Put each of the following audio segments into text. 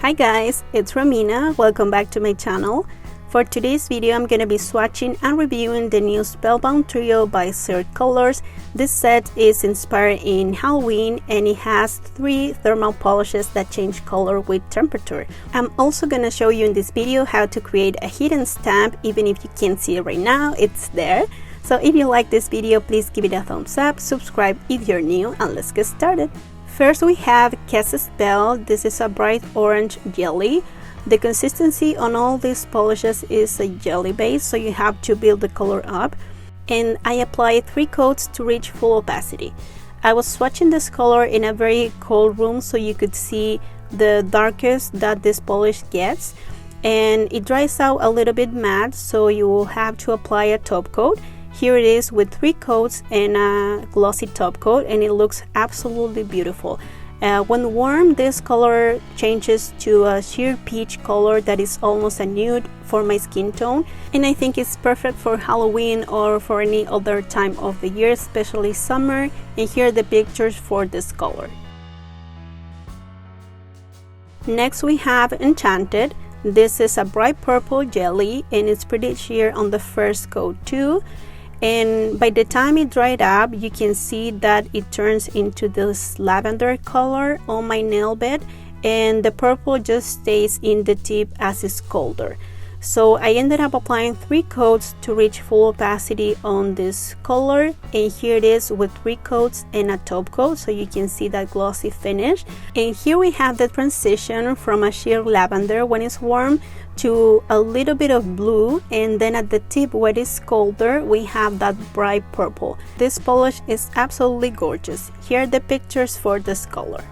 Hi guys, it's Romina. Welcome back to my channel. For today's video, I'm going to be swatching and reviewing the new Spellbound Trio by Cirque Colors. This set is inspired in Halloween and it has 3 thermal polishes that change color with temperature. I'm also going to show you in this video how to create a hidden stamp. Even if you can't see it right now, it's there. So if you like this video, please give it a thumbs up, subscribe if you're new, and let's get started. First we have Kiss Spell. This is a bright orange jelly. The consistency on all these polishes is a jelly base, so you have to build the color up. And I applied 3 coats to reach full opacity. I was swatching this color in a very cold room so you could see the darkest that this polish gets. And it dries out a little bit matte, so you will have to apply a top coat. Here it is with 3 coats and a glossy top coat, and it looks absolutely beautiful. When warm, this color changes to a sheer peach color that is almost a nude for my skin tone, and I think it's perfect for Halloween or for any other time of the year, especially summer. And here are the pictures for this color. Next we have Enchanted. This is a bright purple jelly and it's pretty sheer on the first coat too. And by the time it dried up, you can see that it turns into this lavender color on my nail bed, and the purple just stays in the tip as it's colder. So I ended up applying 3 coats to reach full opacity on this color, and here it is with 3 coats and a top coat, so you can see that glossy finish. And here we have the transition from a sheer lavender when it's warm to a little bit of blue, and then at the tip where it's colder we have that bright purple. This polish is absolutely gorgeous. Here are the pictures for this color.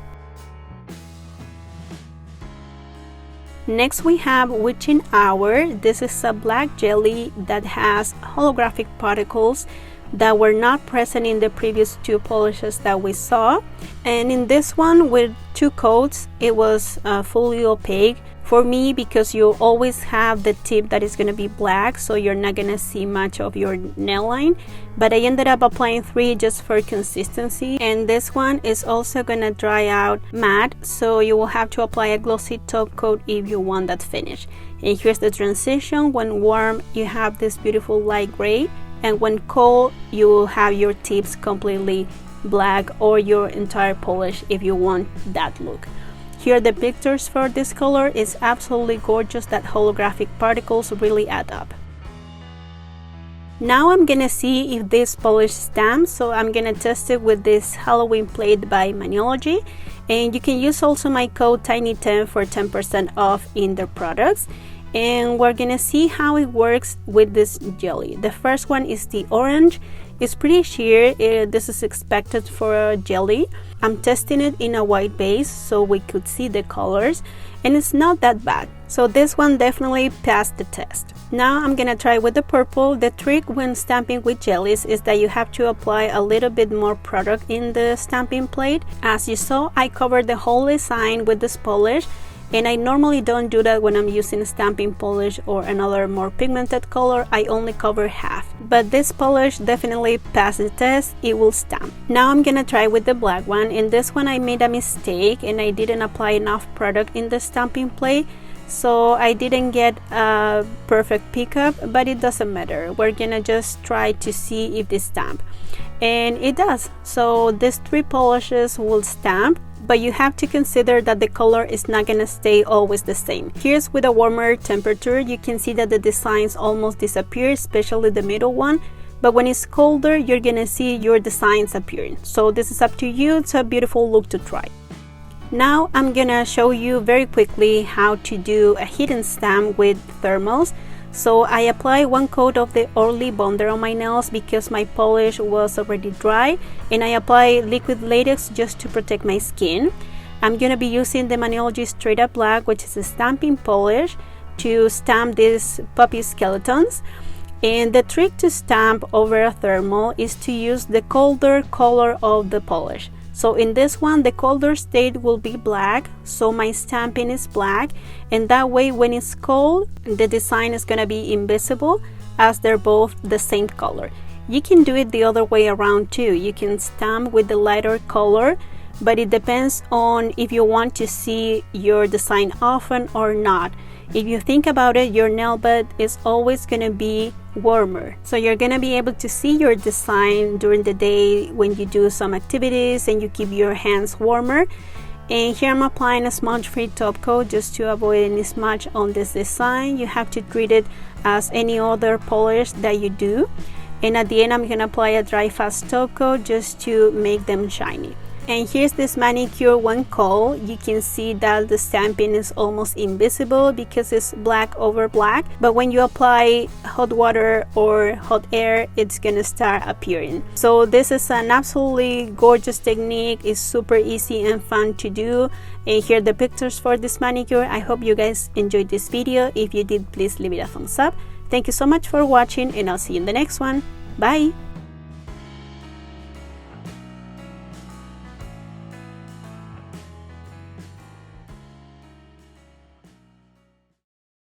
Next we have Witching Hour. This is a black jelly that has holographic particles that were not present in the previous 2 polishes that we saw. And in this one with 2 coats, it was fully opaque for me because you always have the tip that is going to be black, so you're not going to see much of your nail line. But I ended up applying 3 just for consistency, and this one is also going to dry out matte, so you will have to apply a glossy top coat if you want that finish. And here's the transition. When warm, you have this beautiful light gray, and when cold, you will have your tips completely black or your entire polish if you want that look. Here are the pictures for this color. It's absolutely gorgeous. That holographic particles really add up. Now I'm gonna see if this polish stamps, so I'm gonna test it with this Halloween plate by Maniology, and you can use also my code TINY10 for 10% off in their products. And we're gonna see how it works with this jelly. The first one is the orange. It's pretty sheer. This is expected for a jelly. I'm testing it in a white base so we could see the colors, and it's not that bad. So this one definitely passed the test. Now I'm gonna try with the purple. The trick when stamping with jellies is that you have to apply a little bit more product in the stamping plate. As you saw, I covered the whole design with this polish, and I normally don't do that when I'm using stamping polish or another more pigmented color. I only cover half, but this polish definitely passed the test. It will stamp. Now I'm gonna try with the black one. In this one I made a mistake and I didn't apply enough product in the stamping plate, so I didn't get a perfect pickup, but it doesn't matter. We're gonna just try to see if they stamp, and it does. So these 3 polishes will stamp, but you have to consider that the color is not gonna stay always the same. Here's with a warmer temperature. You can see that the designs almost disappear, especially the middle one, but when it's colder you're gonna see your designs appearing. So this is up to you. It's a beautiful look to try. Now I'm gonna show you very quickly how to do a hidden stamp with thermals. So I apply 1 coat of the Orly Bonder on my nails because my polish was already dry, and I apply liquid latex just to protect my skin. I'm gonna be using the Maniology Straight Up Black, which is a stamping polish, to stamp these puppy skeletons. And the trick to stamp over a thermal is to use the colder color of the polish. So in this one, the colder state will be black, so my stamping is black, and that way when it's cold, the design is gonna be invisible as they're both the same color. You can do it the other way around too. You can stamp with the lighter color but it depends on if you want to see your design often or not. If you think about it, your nail bed is always going to be warmer, so you're going to be able to see your design during the day when you do some activities and you keep your hands warmer. And here I'm applying a smudge-free top coat just to avoid any smudge on this design. You have to treat it as any other polish that you do. And at the end, I'm going to apply a dry fast top coat just to make them shiny. And here's this manicure when cold. You can see that the stamping is almost invisible because it's black over black, but when you apply hot water or hot air, it's gonna start appearing. So this is an absolutely gorgeous technique. It's super easy and fun to do. And here are the pictures for this manicure. I hope you guys enjoyed this video. If you did, please leave it a thumbs up. Thank you so much for watching, and I'll see you in the next one. Bye!